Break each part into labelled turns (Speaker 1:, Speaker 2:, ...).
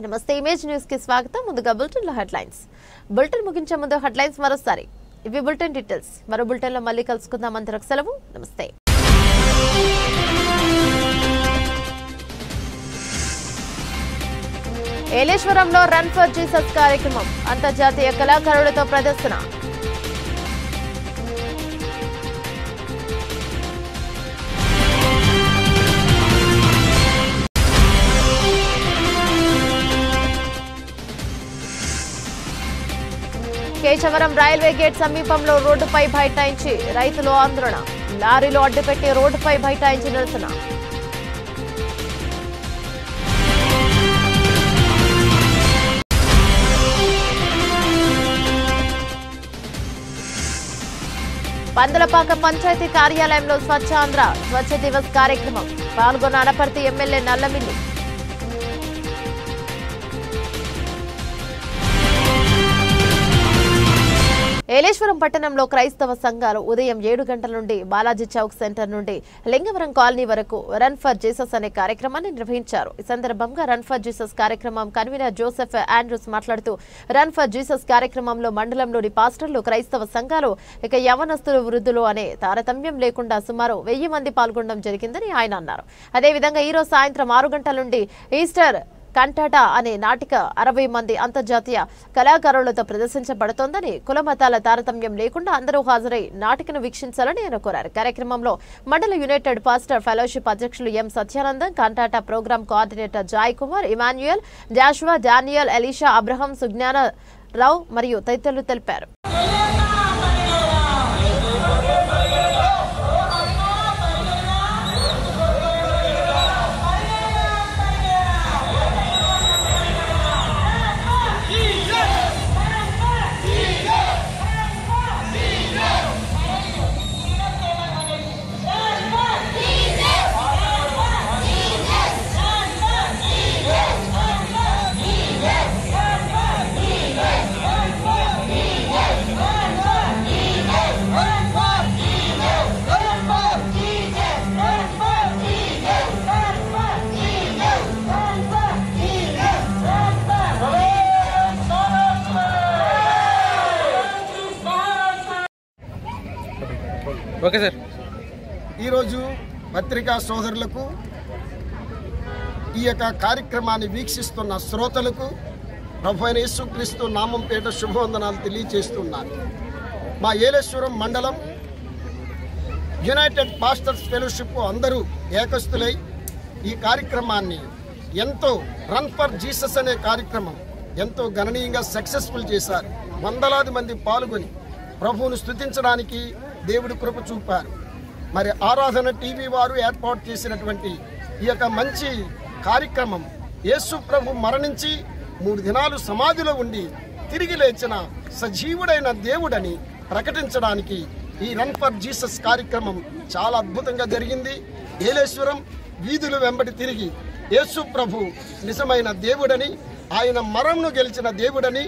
Speaker 1: నమస్తే image news కి స్వాగతం. ముందుగా బులెటిన్ లో హెడ్లైన్స్. బులెటిన్ ముగించే ముందు హెడ్లైన్స్ మరోసారి. ఇవి బులెటిన్ డీటెయిల్స్. మరో బులెటిన్ లో మళ్ళీ కలుసుకుందాం. అంతవరకు సెలవు. నమస్తే. ఏలేశ్వరంలో రన్ ఫర్ జీసస్ కార్యక్రమం. అంతర్జాతీయ కళాకారులతో ప్రదర్శన. కేశవరం రైల్వే గేట్ సమీపంలో రోడ్డుపై బైఠాయించి రైతులు ఆందోళన. లారీలో అడ్డుపెట్టి రోడ్డుపై బైఠాయించి నిరసన. పందలపాక పంచాయతీ కార్యాలయంలో స్వచ్ఛాంధ్ర స్వచ్ఛ దివస్ కార్యక్రమం. పాల్గొన్న అనపర్తి ఎమ్మెల్యే నల్లమిల్లి. ఏలేశ్వరం పట్టణంలో క్రైస్తవ సంఘాలు ఉదయం 7 గంటల నుండి బాలాజీ చౌక్ సెంటర్ నుండి లింగవరం కాలనీ వరకు రన్ ఫర్ జీసస్ అనే కార్యక్రమాన్ని నిర్వహించారు. ఈ సందర్భంగా రన్ ఫర్ జీసస్ కార్యక్రమం కన్వీనర్ జోసెఫ్ ఆండ్రూస్ మాట్లాడుతూ రన్ ఫర్ జీసస్ కార్యక్రమంలో మండలంలోని పాస్టర్లు, క్రైస్తవ సంఘాలు, ఇక యవనస్తులు, వృద్ధులు అనే తారతమ్యం లేకుండా సుమారు 1000 మంది పాల్గొనడం జరిగిందని ఆయన అన్నారు. అదేవిధంగా ఈరోజు సాయంత్రం 6 గంటల నుండి ఈస్టర్ కంటాటా అనే నాటిక 60 మంది అంతర్జాతీయ కళాకారులతో ప్రదర్శించబడుతోందని, కుల మతాల తారతమ్యం లేకుండా అందరూ హాజరై నాటికను వీక్షించాలని ఆయన కోరారు. కార్యక్రమంలో మండల యునైటెడ్ పాస్టర్ ఫెలోషిప్ అధ్యక్షులు M Satyanandam, cantata programme coordinator Joy Kumar, Emmanuel, Joshua, Daniel, Elisha, Abraham, Sujnana Rao మరియు తదితరులు తెలిపారు.
Speaker 2: Okay sir.
Speaker 3: ఈరోజు పత్రికా సోదరులకు, ఈ యొక్క కార్యక్రమాన్ని వీక్షిస్తున్న శ్రోతలకు ప్రభువైన యేసుక్రీస్తు నామం పేట శుభవందనాలు తెలియజేస్తున్నాను. మా ఏలేశ్వరం మండలం యునైటెడ్ పాస్టర్స్ ఫెలోషిప్ అందరూ ఏకస్తులై ఈ కార్యక్రమాన్ని ఎంతో రన్ ఫర్ జీసస్ అనే కార్యక్రమం ఎంతో గణనీయంగా సక్సెస్ఫుల్ చేశారు. వందలాది మంది పాల్గొని ప్రభువును స్తుతించడానికి దేవుడి కృప చూపారు. మరి ఆరాధన టీవీ వారు ఏర్పాటు చేసినటువంటి ఈ యొక్క మంచి కార్యక్రమం యేసు ప్రభు మరణించి 3 దినాలు సమాధిలో ఉండి తిరిగి లేచిన సజీవుడైన దేవుడని ప్రకటించడానికి ఈ రన్ ఫర్ జీసస్ కార్యక్రమం చాలా అద్భుతంగా జరిగింది. ఏలేశ్వరం వీధులు వెంబడి తిరిగి యేసు ప్రభు నిజమైన దేవుడని, ఆయన మరణను గెలిచిన దేవుడని,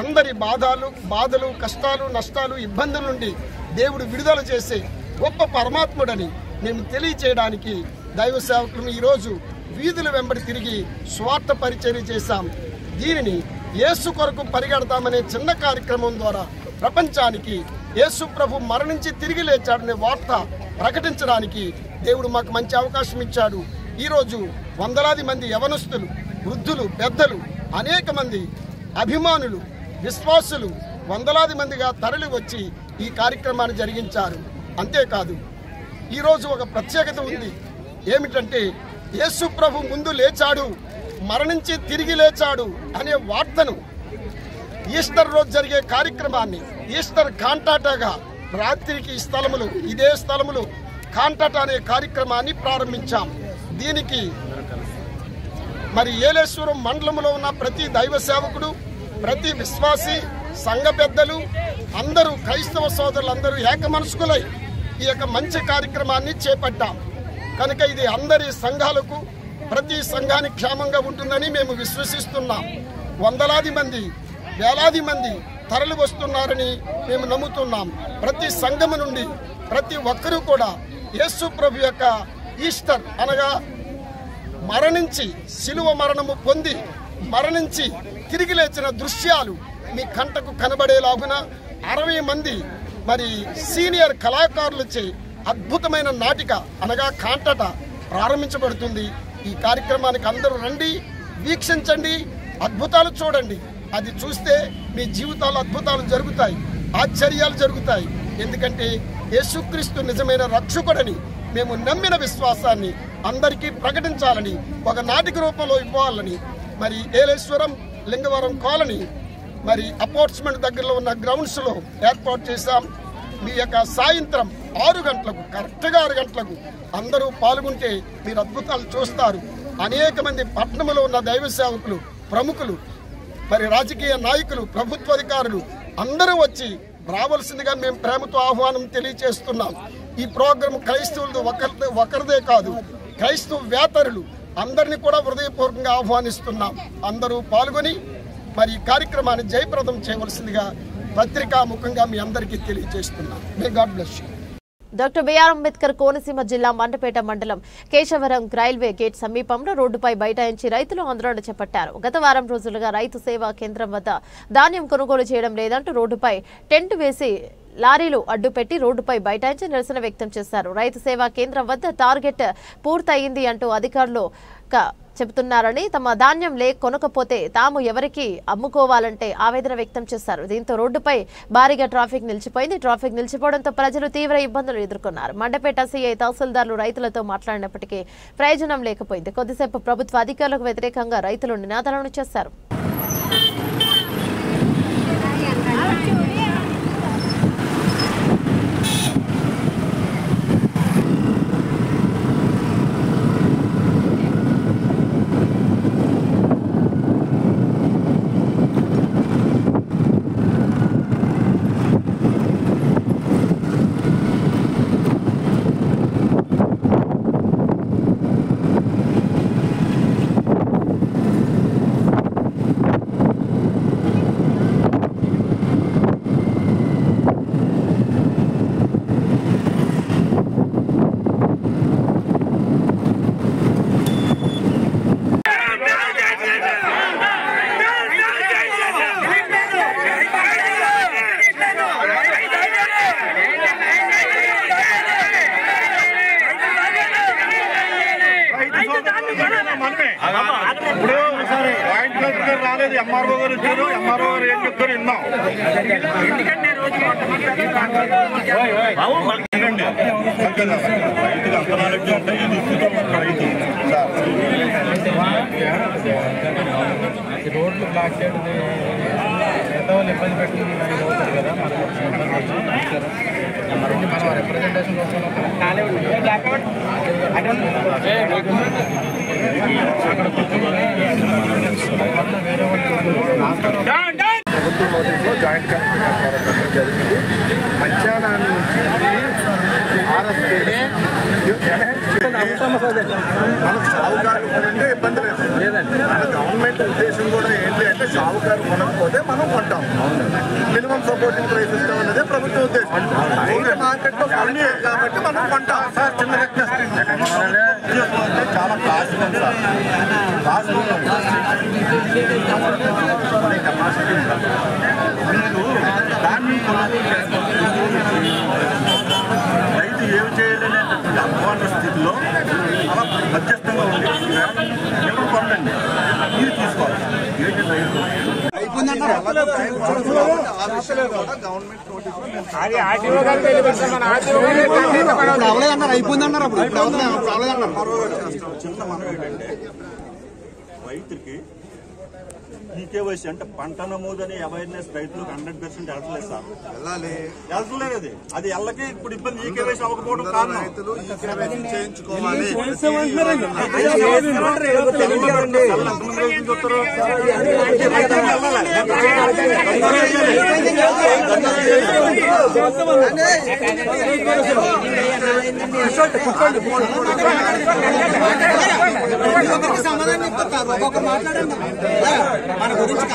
Speaker 3: అందరి బాధలు, కష్టాలు, నష్టాలు, ఇబ్బందుల నుండి దేవుడు విడుదల చేసే గొప్ప పరమాత్ముడని మేము తెలియచేయడానికి దైవ సేవకులను ఈరోజు వీధుల వెంబడి తిరిగి స్వార్థ పరిచర్య చేశాం. దీనిని యేసు కొరకు పరిగెడతామనే చిన్న కార్యక్రమం ద్వారా ప్రపంచానికి యేసు ప్రభు మరణించి తిరిగి లేచాడనే వార్త ప్రకటించడానికి దేవుడు మాకు మంచి అవకాశం ఇచ్చాడు. ఈరోజు వందలాది మంది యవనస్తులు, వృద్ధులు, పెద్దలు, అనేక మంది అభిమానులు, విశ్వాసులు వందలాది మందిగా తరలి వచ్చి ఈ కార్యక్రమాన్ని జరిగించారు. అంతేకాదు ఈరోజు ఒక ప్రత్యేకత ఉంది. ఏమిటంటే యేసు ప్రభు ముందు లేచాడు, మరణించి తిరిగి లేచాడు అనే వార్తను ఈస్టర్ రోజు జరిగే కార్యక్రమాన్ని ఈస్టర్ కాంటాటాగా రాత్రికి ఇదే స్థలములో కాంటాటా అనే కార్యక్రమాన్ని ప్రారంభించాం. దీనికి మరి ఏలేశ్వరం మండలంలో ఉన్న ప్రతి దైవ సేవకుడు, ప్రతి విశ్వాసి, సంఘ పెద్దలు అందరూ, క్రైస్తవ సోదరులందరూ ఏకమనస్కులై ఈ యొక్క మంచి కార్యక్రమాన్ని చేపట్టాం. కనుక ఇది అందరి సంఘాలకు, ప్రతి సంఘానికి క్షేమంగా ఉంటుందని మేము విశ్వసిస్తున్నాం. వందలాది మంది, వేలాది మంది తరలి వస్తున్నారని మేము నమ్ముతున్నాం. ప్రతి సంఘము నుండి ప్రతి ఒక్కరూ కూడా యేసు ప్రభు యొక్క ఈస్టర్ అనగా మరణించి శిలువ మరణము పొంది మరణించి తిరిగి లేచిన దృశ్యాలు మీ కంటకు కనబడేలాగున 60 మంది మరి సీనియర్ కళాకారులచే అద్భుతమైన నాటిక అనగా కాంటట ప్రారంభించబడుతుంది. ఈ కార్యక్రమానికి అందరూ రండి, వీక్షించండి, అద్భుతాలు చూడండి. అది చూస్తే మీ జీవితాల్లో అద్భుతాలు జరుగుతాయి, ఆశ్చర్యాలు జరుగుతాయి. ఎందుకంటే యేసుక్రీస్తు నిజమైన రక్షకుడని మేము నమ్మిన విశ్వాసాన్ని అందరికీ ప్రకటించాలని, ఒక నాటిక రూపంలో ఇవ్వాలని మరి ఏలేశ్వరం లింగవరం కాలనీ మరి అపార్ట్మెంట్ దగ్గరలో ఉన్న గ్రౌండ్స్లో ఏర్పాటు చేశాం. మీ యొక్క సాయంత్రం 6 గంటలకు కరెక్ట్గా 6 గంటలకు అందరూ పాల్గొంటే మీరు అద్భుతాలు చూస్తారు. అనేక మంది పట్టణంలో ఉన్న దైవ సేవకులు, ప్రముఖులు, మరి రాజకీయ నాయకులు, ప్రభుత్వ అధికారులు అందరూ వచ్చి రావాల్సిందిగా మేము ప్రేమతో ఆహ్వానం తెలియజేస్తున్నాం. ఈ ప్రోగ్రాం క్రైస్తవులది ఒకరిదే కాదు, క్రైస్తవ వేతరులు అందరినీ కూడా హృదయపూర్వకంగా ఆహ్వానిస్తున్నాం. అందరూ పాల్గొని మరి ఈ కార్యక్రమాన్ని జయప్రదం చేయవలసిందిగా పత్రికాముఖంగా మీ అందరికీ తెలియజేస్తున్నాం. May God bless you.
Speaker 1: Doctor B R Ambedkar Konaseema జిల్లా మండపేట మండలం కేశవరం రైల్వే గేట్ సమీపంలో రోడ్డుపై బైఠాయించి రైతులు ఆందోళన చేపట్టారు. గత వారం రోజులుగా రైతు సేవా కేంద్రం వద్ద ధాన్యం కొనుగోలు చేయడం లేదంటూ రోడ్డుపై టెంట్ వేసి లారీలు అడ్డుపెట్టి రోడ్డుపై బైఠాయించి నిరసన వ్యక్తం చేశారు. రైతు సేవా కేంద్రం వద్ద టార్గెట్ పూర్తయింది అంటూ అధికారులు చెబుతున్నారని, తమ ధాన్యం కొనకపోతే తాము ఎవరికి అమ్ముకోవాలంటే ఆవేదన వ్యక్తం చేశారు. దీంతో రోడ్డుపై భారీగా ట్రాఫిక్ నిలిచిపోయింది. ట్రాఫిక్ నిలిచిపోవడంతో ప్రజలు తీవ్ర ఇబ్బందులు ఎదుర్కొన్నారు. మండపేట సీఐ తహసీల్దార్లు రైతులతో మాట్లాడినప్పటికీ ప్రయోజనం లేకపోయింది. కొద్దిసేపు ప్రభుత్వ అధికారులకు వ్యతిరేకంగా రైతులు నినాదాలను చేశారు.
Speaker 2: ఇప్పుడు జాయింట్ కలెక్టర్ రాలేదు, ఎంఆర్ఓ గారు వచ్చారు. ఎంఆర్ఓ గారు ఏం చెప్తారు విన్నాం. రైతుకి అంత నాలెడ్జ్ ఉంటాయి. రైతు
Speaker 4: రోడ్లు బ్లాక్ చేయడం ఎంతవాళ్ళు ఇబ్బంది పెట్టుకుని అవుతారు కదా. మనం రిప్రజెంటేషన్ ప్రభుత్వ నోటీసులో జాయింట్ కలెక్టర్ ప్రారంభించడం జరిగింది. మధ్యాహ్నాన్ని నుంచి మన సాగుకారు కొనంటే ఇబ్బంది లేదండి. మన గవర్నమెంట్ ఉద్దేశం కూడా ఏంటి అంటే సాగుకారు కొనకపోతే మనం కొంటాం. మినిమం సపోర్టింగ్ ప్రైస్ ఇస్తాం అనేది ప్రభుత్వ ఉద్దేశం. మార్కెట్లో కాబట్టి మనం కొంటాం. సార్ చిన్న చాలా కాస్ట్ ఉంది సార్. కాస్ట్ కెపాసిటీ మీరు దాన్ని రైతు ఏమి చేయలేనటువంటి అధ్వాన స్థితిలో అలా మధ్యస్థంగా ఉంది. ఎవరు కొనండి, మీరు తీసుకోవాలి. ఏంటి రైతు అయిపోయిందన్నారు. అప్పుడు చిన్న మనం ఏంటంటే రైతుకి ఈ కేవైసీ అంటే పంట నమోదని అవేర్నెస్ రైతులకు 100% వెళ్ళట్లేదు సార్. వెళ్ళలేదు అది ఎల్లకి ఇప్పుడు ఇబ్బంది. ఈ కేవైసీ అవ్వకపోవడం కారణం రైతులు చేయించుకోవాలి.
Speaker 5: సమాధానం చెప్తారు. ఒక్కొక్క మాట్లాడండి. మన గురించి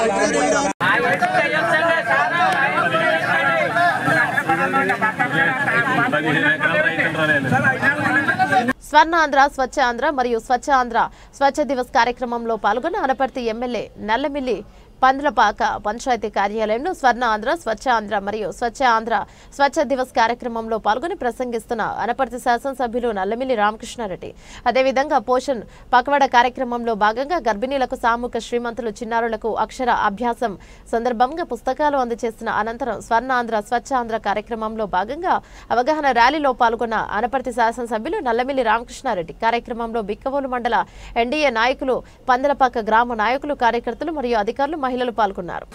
Speaker 1: స్వర్ణాంధ్ర స్వచ్ఛ ఆంధ్ర మరియు స్వచ్ఛ ఆంధ్ర స్వచ్ఛ దివస్ కార్యక్రమంలో పాల్గొన్న అనపర్తి ఎమ్మెల్యే నల్లమిల్లి పంద్లపాక పంచాయతీ కార్యాలయంలో స్వర్ణ ఆంధ్ర స్వచ్ఛ ఆంధ్ర మరియు స్వచ్ఛ ఆంధ్ర స్వచ్ఛ దివస్ కార్యక్రమంలో పాల్గొని ప్రసంగిస్తున్న అనపర్తి శాసనసభ్యులు నల్లమిల్లి రామకృష్ణారెడ్డి అదేవిధంగా పోషణ్ పక్వాడ కార్యక్రమంలో భాగంగా గర్భిణీలకు సామూహిక శ్రీమంతులు చిన్నారులకు అక్షర అభ్యాసం సందర్భంగా పుస్తకాలు అందజేసిన అనంతరం స్వర్ణ ఆంధ్ర స్వచ్ఛ ఆంధ్ర కార్యక్రమంలో భాగంగా అవగాహన ర్యాలీలో పాల్గొన్న అనపర్తి శాసనసభ్యులు నల్లమిల్లి రామకృష్ణారెడ్డి కార్యక్రమంలో బిక్కవోలు మండల ఎన్డీఏ నాయకులు పందలపాక గ్రామ నాయకులు కార్యకర్తలు మరియు అధికారులు మహిళలు పాల్గొన్నారు.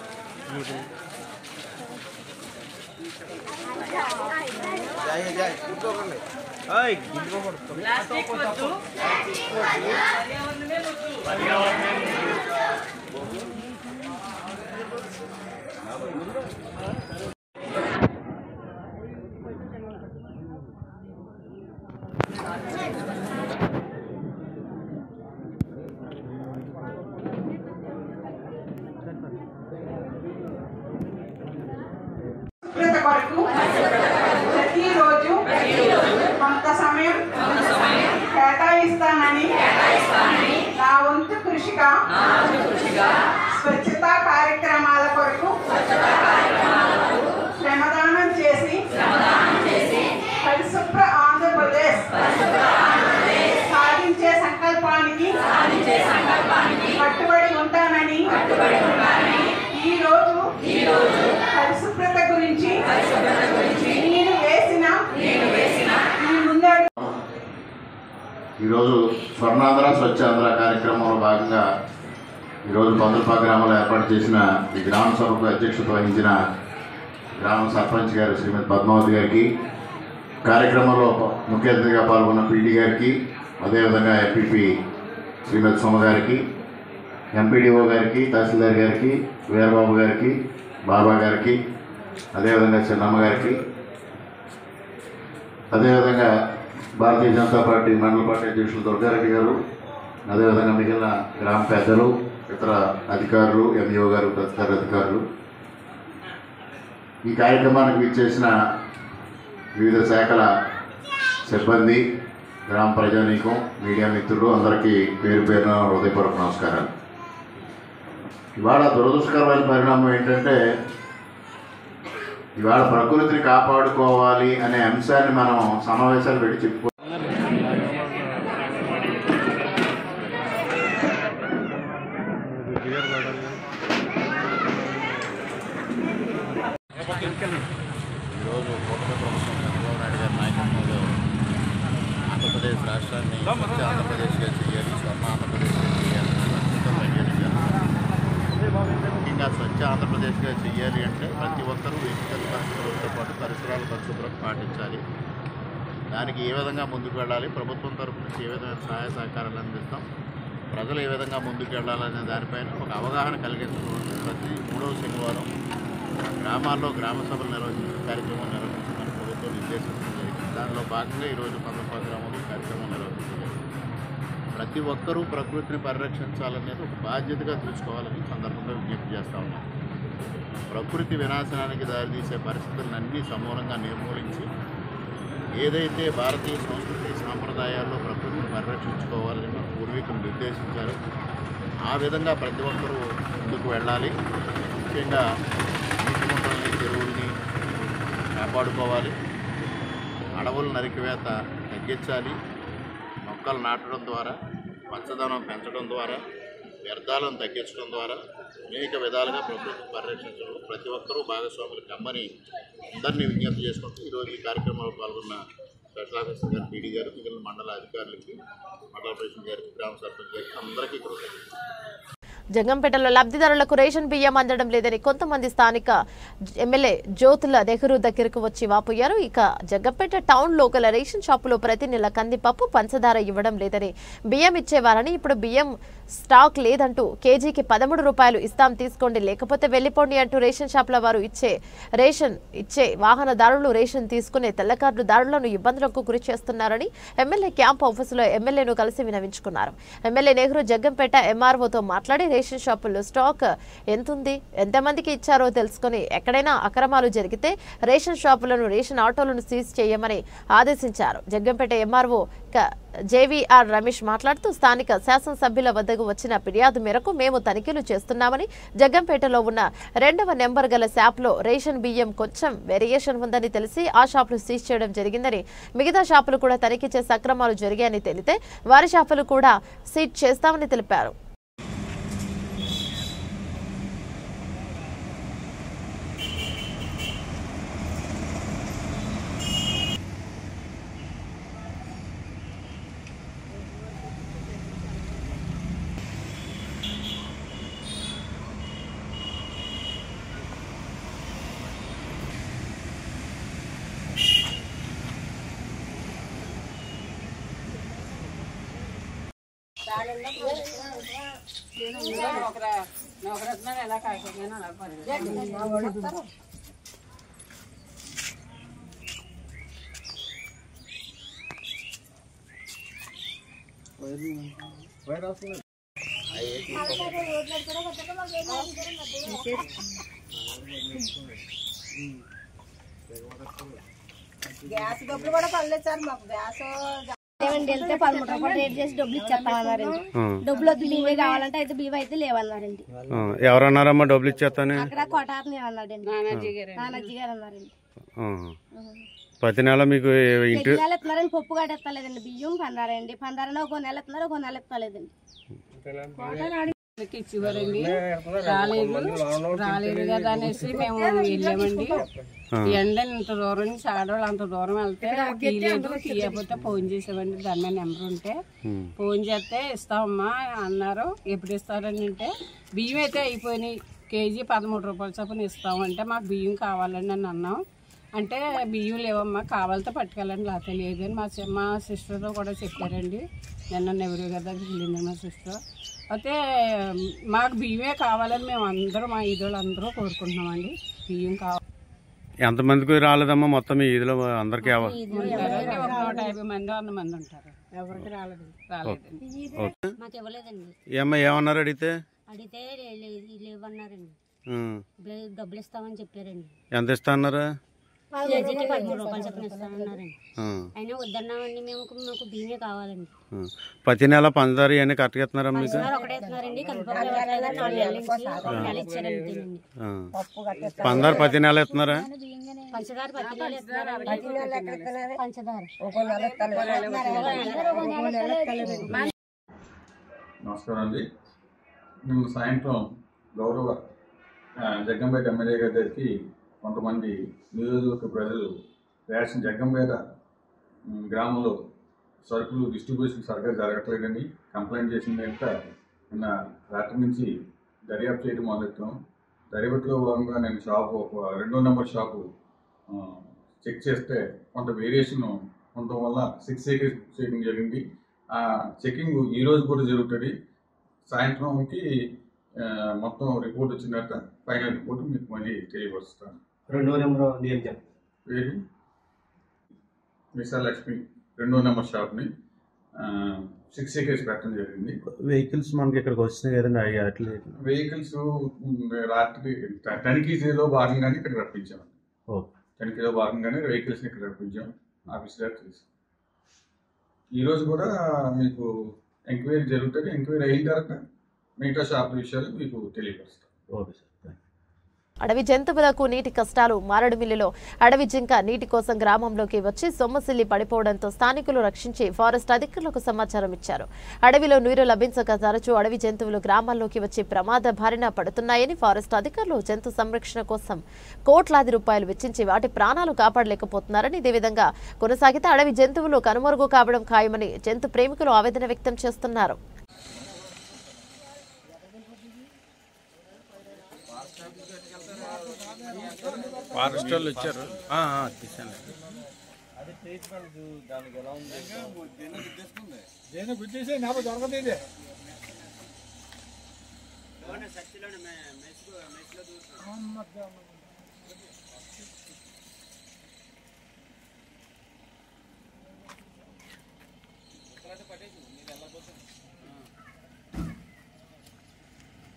Speaker 6: ప్రతిరోజు కొంత సమయం కేటాయిస్తానని నా వంతు కృషిగా స్వచ్ఛతా కార్యక్రమాల కొరకు శ్రమదానం చేసి పరిశుభ్ర ఆంధ్రప్రదేశ్ సాధించే సంకల్పానికి కట్టుబడి ఉంటానని ఈరోజు పరిశుభ్రత గురించి నేను వేసిన
Speaker 7: ఈరోజు స్వర్ణాంధ్ర స్వచ్ఛ ఆంధ్ర కార్యక్రమంలో భాగంగా ఈరోజు పందలపాక గ్రామంలో ఏర్పాటు చేసిన ఈ గ్రామ సభకు అధ్యక్షత వహించిన గ్రామ సర్పంచ్ గారు శ్రీమతి పద్మావతి గారికి, కార్యక్రమంలో ముఖ్య అతిథిగా పాల్గొన్న పీడీ గారికి, అదేవిధంగా ఎంపీపీ శ్రీమతి సోమ గారికి, ఎంపీడీఓ గారికి, తహసీల్దార్ గారికి, వీరబాబు గారికి, బాబా గారికి, అదేవిధంగా చిన్నమ్మ గారికి, అదేవిధంగా భారతీయ జనతా పార్టీ మండల పార్టీ అధ్యక్షులు దుర్గారెడ్డి గారు, అదేవిధంగా మిగిలిన గ్రామ పెద్దలు, ఇతర అధికారులు, ఎంఈఓ గారు, తదితర అధికారులు, ఈ కార్యక్రమానికి విచ్చేసిన వివిధ శాఖల సిబ్బంది, గ్రామ ప్రజానీకం, మీడియా మిత్రులు అందరికీ పేరు పేరున హృదయపూర్వక నమస్కారాలు. ఇవాళ దురదృష్టకరమైన పరిణామం ఏంటంటే, ఇవాళ ప్రకృతిని కాపాడుకోవాలి అనే అంశాన్ని మనం సమావేశాలు పెట్టి చెప్పుకో ఈరోజు కూటమి ప్రభుత్వం చంద్రబాబు నాయుడు గారి నాయకత్వంలో ఆంధ్రప్రదేశ్ రాష్ట్రాన్ని స్వచ్ఛ ఆంధ్రప్రదేశ్గా చేయాలి, స్వర్ణ ఆంధ్రప్రదేశ్గా చేయాలని ముఖ్యంగా స్వచ్ఛ ఆంధ్రప్రదేశ్గా చేయాలి అంటే ప్రతి ఒక్కరూ వ్యక్తిగత పరిశుభ్రతతో పాటు పరిసరాల పరిశుభ్రత పాటించాలి. దానికి ఏ విధంగా ముందుకు వెళ్ళాలి, ప్రభుత్వం తరపు నుంచి ఏ విధమైన సహాయ సహకారాలు అందిస్తాం, ప్రజలు ఏ విధంగా ముందుకు వెళ్ళాలనే దానిపైన ఒక అవగాహన కలిగించడం ప్రతి 3వ శనివారం గ్రామాల్లో గ్రామ సభలు నిర్వహించే కార్యక్రమం నిర్వహించమని ప్రభుత్వం నిర్దేశించడం జరిగింది. దానిలో భాగంగా ఈరోజు పందలపాక గ్రామంలో కార్యక్రమం నిర్వహించడం. ప్రతి ఒక్కరూ ప్రకృతిని పరిరక్షించాలనేది ఒక బాధ్యతగా తీసుకోవాలని సందర్భంగా విజ్ఞప్తి చేస్తూ ఉన్నాం. ప్రకృతి వినాశనానికి దారితీసే పరిస్థితులన్నీ సమూలంగా నిర్మూలించి ఏదైతే భారతీయ సంస్కృతి సాంప్రదాయాల్లో ప్రకృతిని పరిరక్షించుకోవాలని మన పూర్వీకులు నిర్దేశించారు, ఆ విధంగా ప్రతి ఒక్కరూ ముందుకు వెళ్ళాలి. ముఖ్యంగా నీటి గుంటల్ని, చెరువుల్ని కాపాడుకోవాలి, అడవుల నరికివేత తగ్గించాలి, మొక్కలు నాటడం ద్వారా, పచ్చదనం పెంచడం ద్వారా, వ్యర్థాలను తగ్గించడం ద్వారా అనేక విధాలుగా ప్రకృతిని పరిరక్షించడం ప్రతి ఒక్కరూ భాగస్వాములు కమ్మని అందరినీ విజ్ఞప్తి చేసుకుంటూ ఈరోజు ఈ కార్యక్రమంలో పాల్గొన్న స్పెషల్ ఆఫీసర్ గారు, పీడీ గారు, మిగిలిన మండల అధికారులకి, మండల ప్రెసిడెంట్ గారికి, గ్రామ సర్పంచ్ గారికి అందరికీ కృతజ్ఞతలు.
Speaker 1: జగంపేటలో లబ్ధిదారులకు రేషన్ బియ్యం అందడం లేదని కొంతమంది స్థానిక ఎమ్మెల్యే జ్యోతుల నెహ్రూ దగ్గరకు వచ్చి వాపోయారు. ఇక జగంపేట టౌన్ లో గల రేషన్ షాపులో ప్రతి నెల కందిపప్పు, పంచదార ఇవ్వడం లేదని, బియ్యం ఇచ్చేవారని ఇప్పుడు బియ్యం స్టాక్ లేదంటూ కేజీకి 13 రూపాయలు ఇస్తాం, తీసుకోండి లేకపోతే వెళ్లిపోండి అంటూ రేషన్ షాపుల వారు రేషన్ ఇచ్చే వాహనదారులు రేషన్ తీసుకునే తెల్లకార్డుదారులను ఇబ్బందులకు గురి చేస్తున్నారని ఎమ్మెల్యే క్యాంప్ ఆఫీసులో ఎమ్మెల్యేను కలిసి వినవించుకున్నారు. ఎమ్మెల్యే నెహ్రూ జగంపేట ఎంఆర్ఓతో మాట్లాడి రేషన్ షాపుల్లో స్టాక్ ఎంతుంది, ఎంతమందికి ఇచ్చారో తెలుసుకుని ఎక్కడైనా అక్రమాలు జరిగితే రేషన్ షాపులను, రేషన్ ఆటోలను సీజ్ చేయమని ఆదేశించారు. జగంపేట ఎంఆర్ఓ జేవీఆర్ రమేష్ మాట్లాడుతూ స్థానిక శాసనసభ్యుల వద్దకు వచ్చిన ఫిర్యాదు మేరకు మేము తనిఖీలు చేస్తున్నామని, జగ్గంపేటలో ఉన్న 2వ నెంబర్ గల షాపులో రేషన్ బియ్యం కొంచెం వేరియేషన్ ఉందని తెలిసి ఆ షాపులు సీజ్ చేయడం జరిగిందని, మిగతా షాపులు కూడా తనిఖీ చేసి అక్రమాలు జరిగాయని తెలితే వారి షాపులు కూడా సీజ్ చేస్తామని తెలిపారు.
Speaker 8: గ్యాస్ డబ్బులు కూడా పడలేదు సార్ మాకు. గ్యాస్ వెళ్తే 13 రూపాయలు రేట్ చేసి డబ్బులు ఇచ్చేస్తామన్నారండి. డబ్బులు వద్దు బీవే కావాలంటే అయితే బీవే అయితే లేవన్నారండి.
Speaker 9: ఎవరన్నారమ్మా డబ్బులు ఇచ్చేస్తాను?
Speaker 8: అక్కడ కొటారని అన్నాడండి, నానాజీ గారు అన్నారండి.
Speaker 9: ప్రతి నెల మీకు ఇంటి
Speaker 8: నెల ఇస్తున్నారండి, పప్పు కట్టేస్తలేదండి, బియ్యం పందారండి, పందారని ఒక నెల ఇస్తున్నారు, ఒక నెల ఇస్తలేదండి.
Speaker 10: ఇచ్చివారండి, రాలేదు కదా అనేసి మేము వెళ్ళామండి. ఎండ ఇంత దూరం నుంచి ఆడవాళ్ళు అంత దూరం వెళ్తే తీయలేదు, తీయకపోతే ఫోన్ చేసామండి. దాని మీద నెంబర్ ఉంటే ఫోన్ చేస్తే ఇస్తామమ్మా అన్నారు. ఎప్పుడు ఇస్తారని అంటే బియ్యం అయితే అయిపోయినాయి, కేజీ 13 రూపాయల చొప్పున ఇస్తామంటే మాకు బియ్యం కావాలండి అని అన్నాం. అంటే బియ్యం లేవమ్మా, కావాలితే పట్టుకెళ్ళండి, లేకపోతే లేదని మా సిస్టర్తో కూడా చెప్పారండి. నిన్న నెవరు కదా వెళ్ళింది మా సిస్టర్. అయితే మాకు బియ్యమే కావాలని మేము అందరూ మా ఈదోళ్ళు అందరూ కోరుకుంటున్నామండి. బియ్యం కావాలి.
Speaker 9: ఎంతమందికి రాలేదమ్మా మొత్తం ఈ ఈదులో? అందరికి
Speaker 10: 150 మంది 100 మంది ఉంటారు. ఎవరికి రాలేదండి.
Speaker 9: ఏమ్మా ఏమన్నారు? అడిగితే
Speaker 8: లేవన్నారండి, డబ్బులు ఇస్తామని చెప్పారండి.
Speaker 9: ఎంత ఇస్తా అన్నారు?
Speaker 8: కేజీకి 13 రూపాయలు చెప్పిన ఇస్తామన్నారండి. అయినా వద్దన్నామండి, మాకు బియ్యమే కావాలండి.
Speaker 9: ప్రతి నెల పంచదార ఇవన్నీ కరెక్ట్గా ఇస్తున్నారా మీకు?
Speaker 8: ఒకటే ఇస్తున్నారండి,
Speaker 9: పంచదార ప్రతి నెల ఇస్తున్నారా?
Speaker 8: పంచదార ప్రతి నెల ఇస్తున్నారండి.
Speaker 11: నమస్కారం అండి. మేము సాయంత్రం గౌరవ జగ్గంపేట ఎమ్మెల్యే గారి దగ్గరికి కొంతమంది నియోజకవర్గ ప్రజలు రేషన్ జగ్గంపేట గ్రామంలో సరుకులు డిస్ట్రిబ్యూషన్ సరిగ్గా జరగట్లేదని కంప్లైంట్ చేసిన వెంట నిన్న రాత్రి నుంచి దర్యాప్తు చేయడం మొదలెట్టాం. దర్యాప్తులో భాగంగా నేను షాపు, ఒక 2వ నెంబర్ షాపు చెక్ చేస్తే కొంత వేరియేషన్ ఉండటం వల్ల 6 ఏకర్స్ చెకింగ్ జరిగింది. ఆ చెకింగ్ ఈరోజు కూడా జరుగుతుంది. సాయంత్రంకి మొత్తం రిపోర్ట్ వచ్చిన తర్వాత ఫైనల్ రిపోర్ట్ మీకు మళ్ళీ తెలియపరుస్తాను.
Speaker 12: 2వ నెంబర్
Speaker 11: పేరు విశాలక్ష్మి, 2వ నెంబర్ షాప్ని 6 ఏకర్స్ పెట్టడం జరిగింది.
Speaker 12: వెహికల్స్ మనకి ఇక్కడికి వచ్చినాయి కదండి, అట్లే
Speaker 11: వెహికల్స్ రాత్రి తనిఖీలో భాగంగానే ఇక్కడ రప్పించాం. తనిఖీలో భాగంగానే వెహికల్స్ని ఇక్కడ రప్పించాం. ఆఫీసర్ చేసి ఈరోజు కూడా మీకు ఎంక్వైరీ జరుగుతుంది. ఎంక్వైరీ అయిన తర్వాత మిగతా షాపుల విషయాలు మీకు తెలియపరుస్తాం.
Speaker 12: Okay sir.
Speaker 1: అడవి జంతువులకు నీటి కష్టాలు. మారడుమిల్లిలో అడవి జింక నీటి కోసం గ్రామంలోకి వచ్చి సొమ్మసిల్లి పడిపోవడంతో స్థానికులు రక్షించి ఫారెస్ట్ అధికారులకు సమాచారం ఇచ్చారు. అడవిలో నీరు లభించక తరచూ అడవి జంతువులు గ్రామాల్లోకి వచ్చి ప్రమాద బారిన పడుతున్నాయని ఫారెస్ట్ అధికారులు జంతు సంరక్షణ కోసం కోట్లాది రూపాయలు వెచ్చించి వాటి ప్రాణాలు కాపాడలేకపోతున్నారని, ఇదే విధంగా కొనసాగితే అడవి జంతువులు కనుమరుగు కావడం ఖాయమని జంతు ప్రేమికులు ఆవేదన వ్యక్తం చేస్తున్నారు.
Speaker 9: ఫారెస్ట్ వాళ్ళు వచ్చారు. తీసాను.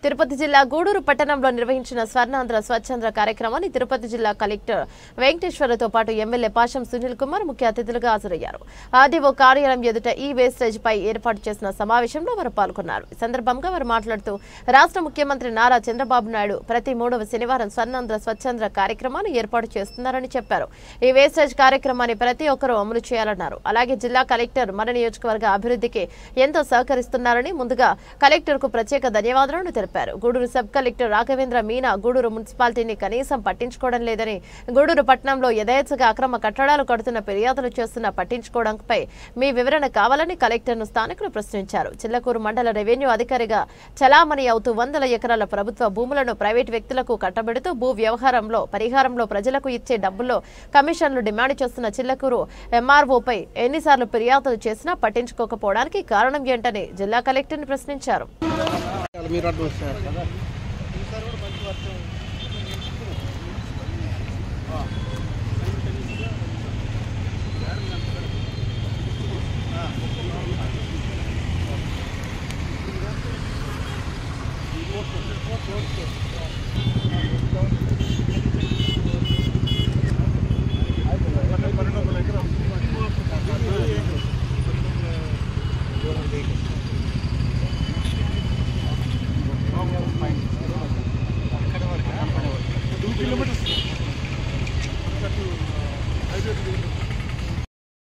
Speaker 1: తిరుపతి జిల్లా గూడూరు పట్టణంలో నిర్వహించిన స్వర్ణాంధ్ర స్వచ్ఛంద్ర కార్యక్రమాన్ని తిరుపతి జిల్లా కలెక్టర్ వెంకటేశ్వరతో పాటు ఎమ్మెల్యే పాషం సునీల్ కుమార్ ముఖ్య అతిథులుగా హాజరయ్యారు. ఆర్డీఓ కార్యాలయం ఎదుట ఈ వేస్టేజ్ పై ఏర్పాటు చేసిన సమావేశంలో వారు పాల్గొన్నారు. ఈ సందర్భంగా వారు మాట్లాడుతూ రాష్ట్ర ముఖ్యమంత్రి నారా చంద్రబాబు నాయుడు ప్రతి 3వ శనివారం స్వర్ణాంధ్ర స్వచ్ఛంద్ర కార్యక్రమాన్ని ఏర్పాటు చేస్తున్నారని చెప్పారు. ఈ వేస్టేజ్ కార్యక్రమాన్ని ప్రతి ఒక్కరూ అమలు చేయాలన్నారు. అలాగే జిల్లా కలెక్టర్ మన నియోజకవర్గ అభివృద్ధికి ఎంతో సహకరిస్తున్నారని ముందుగా కలెక్టర్ కు ప్రత్యేక ధన్యవాదాలను తెలిపారు. గూడూరు సబ్ కలెక్టర్ రాఘవేంద్ర మీనా గూడూరు మున్సిపాలిటీని కనీసం పట్టించుకోవడం లేదని, గూడూరు పట్టణంలో యథేచ్ఛగా అక్రమ కట్టడాలు కడుతున్న ఫిర్యాదులు చేస్తున్న పట్టించుకోవడంపై మీ వివరణ కావాలని కలెక్టర్ను స్థానికులు ప్రశ్నించారు. చిల్లకూరు మండల రెవెన్యూ అధికారిగా చలామణి అవుతూ 100 ఎకరాల ప్రభుత్వ భూములను ప్రైవేటు వ్యక్తులకు కట్టబెడుతూ భూ వ్యవహారంలో పరిహారంలో ప్రజలకు ఇచ్చే డబ్బుల్లో కమిషన్లు డిమాండ్ చేస్తున్న చిల్లకూరు ఎంఆర్ఓపై ఎన్నిసార్లు ఫిర్యాదులు చేసినా పట్టించుకోకపోవడానికి కారణం ఏంటని జిల్లా కలెక్టర్ని ప్రశ్నించారు.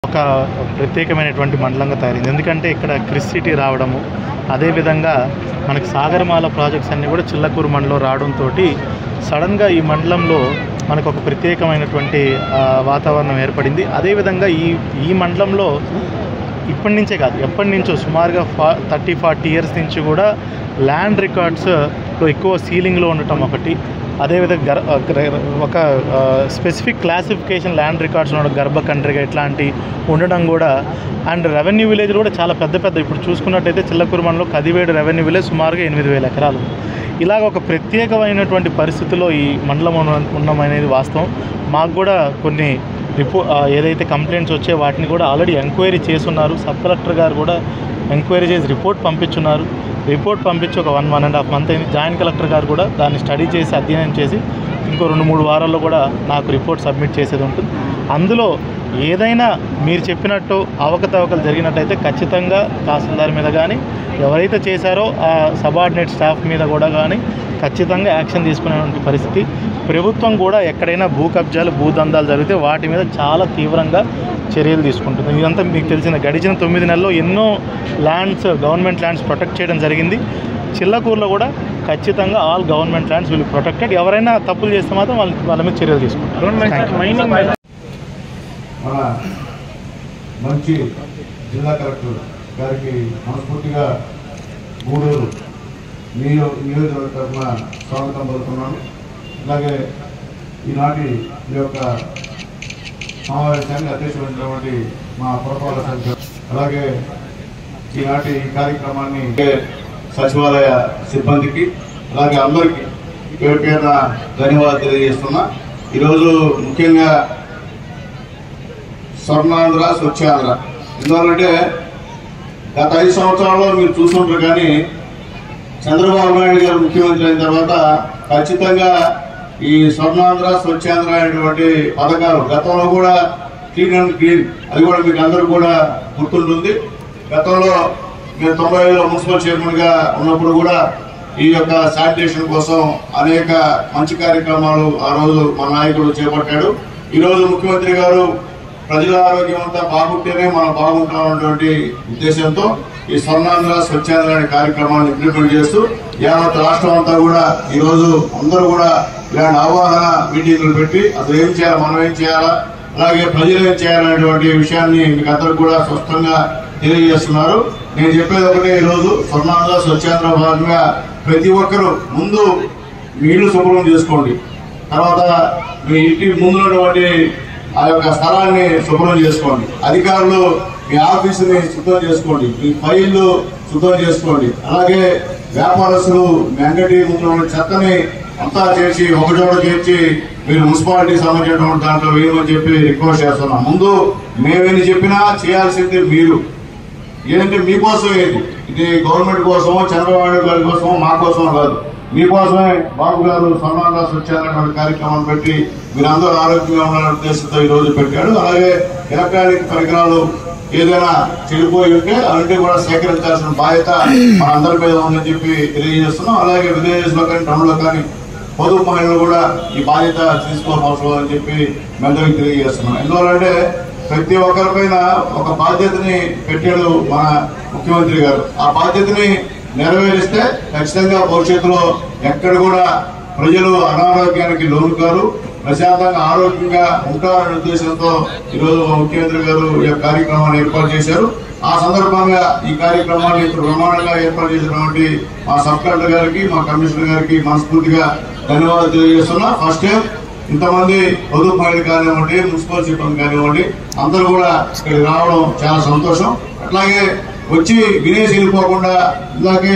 Speaker 13: ఒక ప్రత్యేకమైనటువంటి మండలంగా తయారైంది. ఎందుకంటే ఇక్కడ క్రిస్ సిటీ రావడము, అదేవిధంగా మనకి సాగరమాల ప్రాజెక్ట్స్ అన్నీ కూడా చిల్లకూరు మండలం రావడంతో సడన్గా ఈ మండలంలో మనకు ఒక ప్రత్యేకమైనటువంటి వాతావరణం ఏర్పడింది. అదేవిధంగా ఈ మండలంలో ఇప్పటి నుంచే కాదు, ఎప్పటి నుంచో సుమారుగా 30-40 ఇయర్స్ నుంచి కూడా ల్యాండ్ రికార్డ్స్లో ఎక్కువ సీలింగ్లో ఉండటం ఒకటి, అదేవిధంగా ఒక స్పెసిఫిక్ క్లాసిఫికేషన్ ల్యాండ్ రికార్డ్స్ ఉండడం, గర్భకండ్రిగా ఇట్లాంటి ఉండడం కూడా, అండ్ రెవెన్యూ విలేజ్ కూడా చాలా పెద్ద ఇప్పుడు చూసుకున్నట్టయితే చిల్లకూరు మండలం కదివేడు రెవెన్యూ విలేజ్ సుమారుగా 8,000 ఎకరాలు. ఇలాగ ఒక ప్రత్యేకమైనటువంటి పరిస్థితిలో ఈ మండలం ఉండమనేది వాస్తవం. మాకు కూడా కొన్ని ఏదైతే కంప్లైంట్స్ వచ్చాయో వాటిని కూడా ఆల్రెడీ ఎంక్వైరీ చేస్తున్నారు. సబ్ కలెక్టర్ గారు కూడా ఎంక్వైరీ చేసి రిపోర్ట్ పంపించున్నారు. రిపోర్ట్ పంపించి ఒక 1.5 month అయింది. జాయింట్ కలెక్టర్ గారు కూడా దాన్ని స్టడీ చేసి అధ్యయనం చేసి ఇంకో 2-3 వారాల్లో కూడా నాకు రిపోర్ట్ సబ్మిట్ చేసేది ఉంటుంది. అందులో ఏదైనా మీరు చెప్పినట్టు అవకతవకలు జరిగినట్టయితే ఖచ్చితంగా తహసీల్దార్ మీద కానీ ఎవరైతే చేశారో ఆ సబార్డినేట్ స్టాఫ్ మీద కూడా కానీ ఖచ్చితంగా యాక్షన్ తీసుకునేటువంటి పరిస్థితి. ప్రభుత్వం కూడా ఎక్కడైనా భూ కబ్జాలు భూదందాలు జరిగితే వాటి మీద చాలా తీవ్రంగా చర్యలు తీసుకుంటుంది. ఇదంతా మీకు తెలిసిన గడిచిన 9 నెలల్లో ఎన్నో గవర్నమెంట్ ల్యాండ్స్ ప్రొటెక్ట్ చేయడం జరిగింది. చిల్లకూరులో కూడా ఖచ్చితంగా all government lands will protected. ఎవరైనా తప్పులు చేస్తే మాత్రం వాళ్ళ మీద చర్యలు తీసుకుంటారు.
Speaker 14: మన మంచి జిల్లా కలెక్టర్ గారికి మనస్ఫూర్తిగా గూడూరు నియోజకవర్గ తరఫున స్వాగతం పలుకుతున్నాను. అలాగే ఈనాటి ఈ యొక్క సమావేశాన్ని అధ్యక్షులైనటువంటి మా పురపాలక సంఘం, అలాగే ఈనాటి ఈ కార్యక్రమాన్ని సచివాలయ సిబ్బందికి అలాగే అందరికీ పేరుపేరున ధన్యవాదాలు తెలియజేస్తున్నా. ఈరోజు ముఖ్యంగా స్వర్ణాంధ్ర స్వచ్ఛాంధ్ర ఎందుకంటే గత 5 సంవత్సరాల్లో మీరు చూస్తుంటారు, కానీ చంద్రబాబు నాయుడు గారు ముఖ్యమంత్రి అయిన తర్వాత ఖచ్చితంగా ఈ స్వర్ణాంధ్ర స్వచ్ఛాంధ్ర అనేటువంటి పథకాలు గతంలో కూడా క్లీన్ అండ్ గ్రీన్, అది కూడా మీకు అందరూ కూడా గుర్తుంటుంది. గతంలో మేము 95లో మున్సిపల్ చైర్మన్ గా ఉన్నప్పుడు కూడా ఈ యొక్క శానిటేషన్ కోసం అనేక మంచి కార్యక్రమాలు ఆ రోజు మన నాయకుడు చేపట్టాడు. ఈరోజు ముఖ్యమంత్రి గారు ప్రజల ఆరోగ్యం అంతా బాగుంటేనే మనం బాగుంటామన్నటువంటి ఉద్దేశంతో ఈ స్వర్ణాంధ్ర స్వచ్ఛాంధ్ర అనే కార్యక్రమాన్ని ఇంప్లిమెంట్ చేస్తూ యావత్ రాష్ట్రం అంతా కూడా ఈరోజు అందరూ కూడా ఇలాంటి అవగాహన మీటింగ్లు పెట్టి అసలు ఏం చేయాలి, మనం ఏం చేయాలా, అలాగే ప్రజలు ఏం చేయాలనేటువంటి విషయాన్ని మీకు అందరూ కూడా స్పష్టంగా తెలియజేస్తున్నారు. నేను చెప్పేది ఒకటే, ఈరోజు స్వర్ణాంధ్ర స్వచ్ఛాంధ్ర భాగంగా ప్రతి ఒక్కరూ ముందు మీ ఇల్లు శుభ్రం చేసుకోండి, తర్వాత మీ ఇంటి ముందున్నటువంటి ఆ యొక్క స్థలాన్ని శుభ్రం చేసుకోండి, అధికారులు మీ ఆఫీసుని శుభ్రం చేసుకోండి, మీ ఫైళ్లు శుభ్రం చేసుకోండి, అలాగే వ్యాపారస్తులు మీ అంగడి ముందు చెత్తని అంతా చేసి ఒకచోట చేర్చి మీరు మున్సిపాలిటీకి సంబంధించినటువంటి దాంట్లో వేయమని చెప్పి రిక్వెస్ట్ చేస్తున్నాం. ముందు మేమేమి చెప్పినా చేయాల్సింది మీరు. ఏంటంటే మీకోసం ఇది గవర్నమెంట్ కోసమో చంద్రబాబు నాయుడు గారి కోసమో మా కోసమో కాదు, మీకోసమే బాబు గారు సన్మాన స్వచ్ఛాలనేటువంటి కార్యక్రమాన్ని పెట్టి మీరందరూ ఆరోగ్యంగా ఉండాలనే ఉద్దేశంతో ఈ రోజు పెట్టాడు. అలాగే ఎలక్ట్రానిక్ పరికరాలు ఏదైనా చెడిపోయి ఉంటే అవన్నీ కూడా సేకరించాల్సిన బాధ్యత మన అందరి మీద ఉందని చెప్పి తెలియజేస్తున్నాం. అలాగే విలేజెస్ లో కానీ టౌన్ లో కానీ పొదుపు మహిళలు కూడా ఈ బాధ్యత తీసుకోవాల్సిన అవసరం అని చెప్పి అందరికీ తెలియజేస్తున్నాం. ఎందువల్లంటే ప్రతి ఒక్కరిపైన ఒక బాధ్యతని పెట్టాడు మన ముఖ్యమంత్రి గారు. ఆ బాధ్యతని నెరవేరిస్తే ఖచ్చితంగా భవిష్యత్తులో ఎక్కడ కూడా ప్రజలు అనారోగ్యానికి లోను కారు, ప్రశాంతంగా ఆరోగ్యంగా ఉంటారనే ఉద్దేశంతో ఈరోజు ముఖ్యమంత్రి గారు ఈ కార్యక్రమాన్ని ఏర్పాటు చేశారు. ఆ సందర్భంగా ఈ కార్యక్రమాన్ని బ్రహ్మాండంగా ఏర్పాటు చేసినటువంటి మా సబ్ కలెక్టర్ గారికి, మా కమిషనర్ గారికి మనస్ఫూర్తిగా ధన్యవాదాలు తెలియజేస్తున్నా. ఫస్ట్ టైం ఇంతమంది పొదుపు మహిళలు కానివ్వండి, మున్సిపల్ సిబ్బంది కానివ్వండి, అందరూ కూడా ఇక్కడికి రావడం చాలా సంతోషం. అట్లాగే వచ్చి వినేసి వెళ్ళిపోకుండా ఇందాకే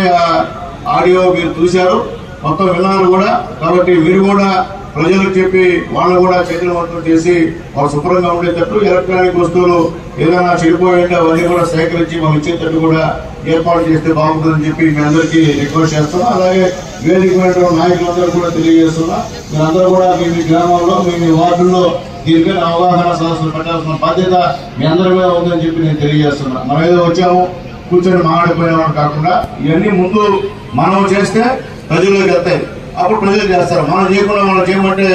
Speaker 14: ఆడియో మీరు చూశారు, మొత్తం విన్నారు కూడా. కాబట్టి మీరు కూడా ప్రజలకు చెప్పి వాళ్ళు కూడా చైతన్యవంతం చేసి వాళ్ళు శుభ్రంగా ఉండేటట్టు ఎలక్ట్రానిక్ వస్తువులు ఏదైనా చెడిపోయి ఉంటే అవన్నీ కూడా సేకరించి మనం ఇచ్చేటట్టు కూడా ఏర్పాటు చేస్తే బాగుంటుందని చెప్పి మీ అందరికీ రిక్వెస్ట్ చేస్తున్నాం. అలాగే వేదిక నాయకులందరూ కూడా తెలియజేస్తున్నా, మీరందరూ కూడా మీ గ్రామంలో మీ వార్డుల్లో దీనిపైన అవగాహన సదస్సులు పెట్టాల్సిన బాధ్యత మీ అందరి మీద ఉందని చెప్పి నేను తెలియజేస్తున్నా. మనం ఏదో వచ్చాము కూర్చొని మాట్లాడిపోయామని కాకుండా ఇవన్నీ ముందు మనం చేస్తే ప్రజల్లోకి వెళ్తాయి, అప్పుడు ప్రజలు చేస్తారు. మనం చేయకుండా మనం చేయమంటే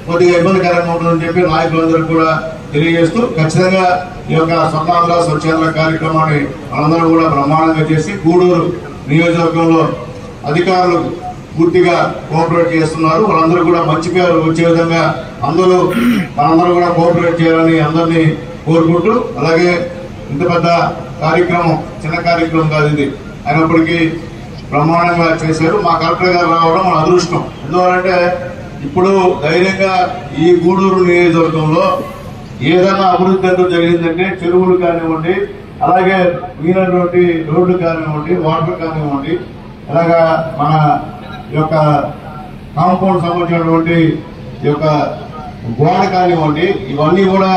Speaker 14: కొద్దిగా ఇబ్బందికరంగా ఉంటుందని చెప్పి నాయకులందరూ కూడా తెలియజేస్తూ ఖచ్చితంగా ఈ యొక్క స్వర్ణాంధ్ర స్వచ్ఛాంధ్ర కార్యక్రమాన్ని మనందరూ కూడా బ్రహ్మాండంగా చేసి గూడూరు నియోజకవర్గంలో అధికారులు పూర్తిగా కోఆపరేట్ చేస్తున్నారు. వాళ్ళందరూ కూడా మంచి పేరు వచ్చే విధంగా మనందరూ కూడా కోఆపరేట్ చేయాలని అందరినీ కోరుకుంటూ, అలాగే ఇంత పెద్ద కార్యక్రమం చిన్న కార్యక్రమం కాదు ఇది, అయినప్పటికీ బ్రహ్మాండంగా చేశారు. మా కలెక్టర్ గారు రావడం మన అదృష్టం. ఎందువల్లంటే ఇప్పుడు ధైర్యంగా ఈ గూడూరు నియోజకవర్గంలో ఏదైనా అభివృద్ధి అంటూ జరిగిందంటే చెరువులు కానివ్వండి, అలాగే మీనటువంటి రోడ్లు కానివ్వండి, వాటర్ కానివ్వండి, అలాగా మన యొక్క కాంపౌండ్ సంబంధించినటువంటి ఈ యొక్క గోడ కానివ్వండి, ఇవన్నీ కూడా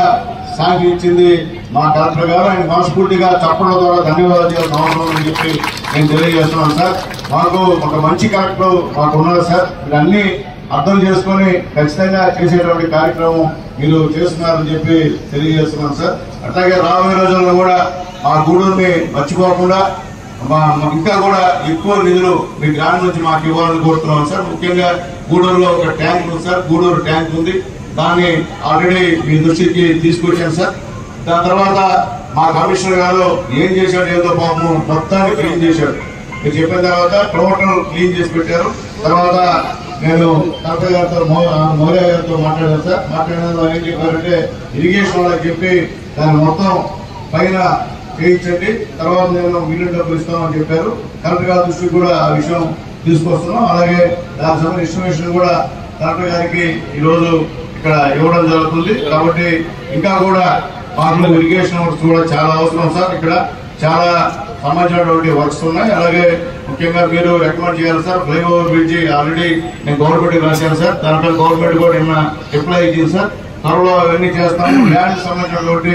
Speaker 14: సాగి ఇచ్చింది మా కలెక్టర్ గారు. ఆయన మనస్ఫూర్తిగా చప్పట్ల ద్వారా ధన్యవాదాలు చేయాల్సిన అవసరం అని చెప్పి నేను తెలియజేస్తున్నాను సార్. మాకు ఒక మంచి కలెక్టర్ మాకు ఉన్నారు సార్. ఇవన్నీ అర్థం చేసుకుని ఖచ్చితంగా చేసేటువంటి కార్యక్రమం మీరు చేస్తున్నారని చెప్పి తెలియజేస్తున్నాను సార్. అట్లాగే రాబోయే రోజుల్లో కూడా మా గూడూరుని మర్చిపోకుండా ఇంకా కూడా ఎక్కువ నిధులు మీ గ్రామం నుంచి మాకు ఇవ్వాలని కోరుతున్నాం సార్. ముఖ్యంగా గూడూరులో ఒక ట్యాంక్ ఉంది సార్, గూడూరు ట్యాంక్ ఉంది, దాన్ని ఆల్రెడీ మీ దృష్టికి తీసుకొచ్చాను సార్. దాని తర్వాత మా కమిషనర్ గారు ఏం చేశాడు ఏదో పాపం మొత్తాన్ని క్లీన్ చేశాడు. మీరు చెప్పిన తర్వాత టోటల్ క్లీన్ చేసి పెట్టారు. తర్వాత నేను కలెక్టర్ గారితో మౌర్య గారితో మాట్లాడాను సార్. మాట్లాడిన ఏం చెప్పారంటే ఇరిగేషన్ వాళ్ళకి చెప్పి దాన్ని మొత్తం పైన చేయించండి, తర్వాత నేను మిలియన్ డబ్బులు ఇస్తామని చెప్పారు. కలెక్టర్ గారి దృష్టికి కూడా ఆ విషయం తీసుకొస్తున్నాం. అలాగే దానికి సంబంధించిన ఇన్స్టిమేషన్ కూడా కలెక్టర్ గారికి ఈరోజు ఇక్కడ ఇవ్వడం జరుగుతుంది. కాబట్టి ఇంకా కూడా మాకు ఇరిగేషన్ వర్క్స్ కూడా చాలా అవసరం సార్. ఇక్కడ చాలా సంబంధించినటువంటి వర్క్స్ ఉన్నాయి. అలాగే ముఖ్యంగా మీరు రికమెండ్ చేయాలి సార్. ఫ్లైఓవర్ బ్రిడ్జి ఆల్రెడీ నేను గవర్నమెంట్ రాశాను సార్. దానిపై గవర్నమెంట్ కూడా నిన్న రిప్లై ఇచ్చింది సార్. త్వరలో అవన్నీ చేస్తాము. ల్యాండ్ సంబంధించినటువంటి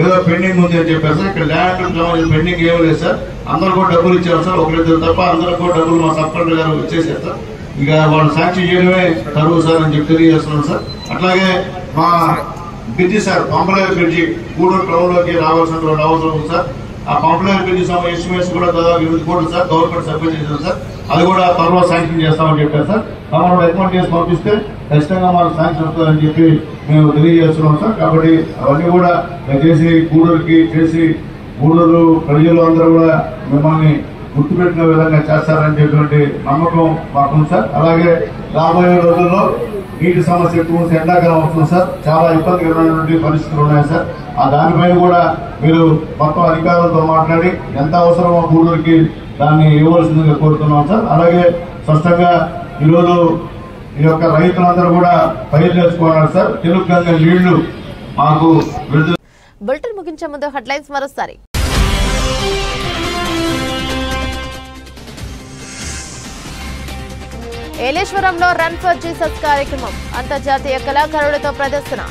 Speaker 14: ఏదో పెండింగ్ ఉంది అని చెప్పారు సార్. ఇక్కడ ల్యాండ్ సంబంధించిన పెండింగ్ ఏమీ లేదు సార్. అందరూ కూడా డబ్బులు ఇచ్చారు సార్. ఒకరిద్దరు తప్ప అందరూ కూడా డబ్బులు మా సబ్ కలెక్టర్ గారు ఇచ్చేసారు సార్. ఇక వాళ్ళు సాక్షి చేయడమే తరువు సార్ అని చెప్పి తెలియజేస్తున్నాను సార్. అట్లాగే మా bridge sir, Pampaleru bridge Gudur town లోకి రావాల్సినటువంటి అవసరం ఉంది సార్. ఆ పంపలేరు బ్రిడ్జి ఎస్టిమేట్స్ కూడా దాదాపు 8 కోట్లు సార్ గవర్నమెంట్ సబ్మిట్ చేశారు సార్. అది కూడా త్వరలో శాంక్షన్ చేస్తామని చెప్పారు సార్. మనం రికమెండ్ చేసి పంపిస్తే ఖచ్చితంగా మాకు శాంక్షన్ వస్తుందని చెప్పి మేము తెలియజేస్తున్నాం సార్. కాబట్టి అవన్నీ కూడా దయచేసి గూడూరుకి చేసి గూడూరు ప్రజలు అందరూ కూడా మిమ్మల్ని గుర్తుపెట్టిన విధంగా చేస్తారని చెప్పినటువంటి నమ్మకం మాకుంది సార్. అలాగే రాబోయే రోజుల్లో నీటి సమస్య ఎక్కువ ఉంది, ఎండాకాలం వస్తుంది సార్. చాలా ఇబ్బందికరమైనటువంటి పరిస్థితులు ఉన్నాయి సార్. ఆ దానిపైన కూడా మీరు మొత్తం అధికారులతో మాట్లాడి ఎంత అవసరమో గూడూరుకి దాన్ని ఇవ్వాల్సిందిగా కోరుతున్నాం సార్. అలాగే స్పష్టంగా ఈరోజు ఈ యొక్క రైతులందరూ కూడా పైరు చేసుకున్నారు సార్. తెలుగు గంగ నీళ్లు మాకు విడుదల.
Speaker 1: బులెటిన్ ముగించే ముందు హెడ్లైన్స్ మరోసారి. ఏలేశ్వరంలో రన్ ఫర్ జీసస్ కార్యక్రమం, అంతర్జాతీయ కళాకారులతో ప్రదర్శన.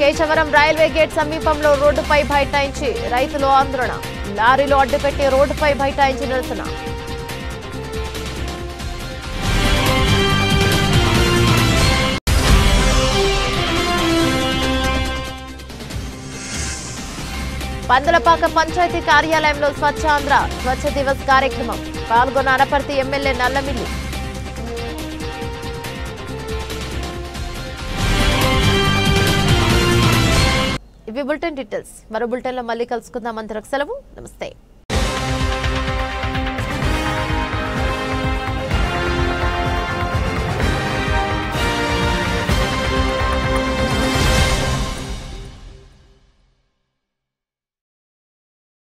Speaker 1: కేశవరం రైల్వే గేట్ సమీపంలో రోడ్డుపై బైఠాయించి రైతులు ఆందోళన. లారీలో అడ్డుపెట్టి రోడ్డుపై బైఠాయించి నిరసన. పందలపాక పంచాయతీ కార్యాలయంలో స్వచ్ఛాంధ్ర స్వచ్ఛ దివస్ కార్యక్రమం. పాల్గొన్న అనపర్తి ఎమ్మెల్యే నల్లమిల్లి. ఇవి బులెటిన్ డీటెయిల్స్. మరో బులెటిన్లో మళ్ళీ కలుసుకుందాం. అంతవరకు సెలవు. నమస్తే.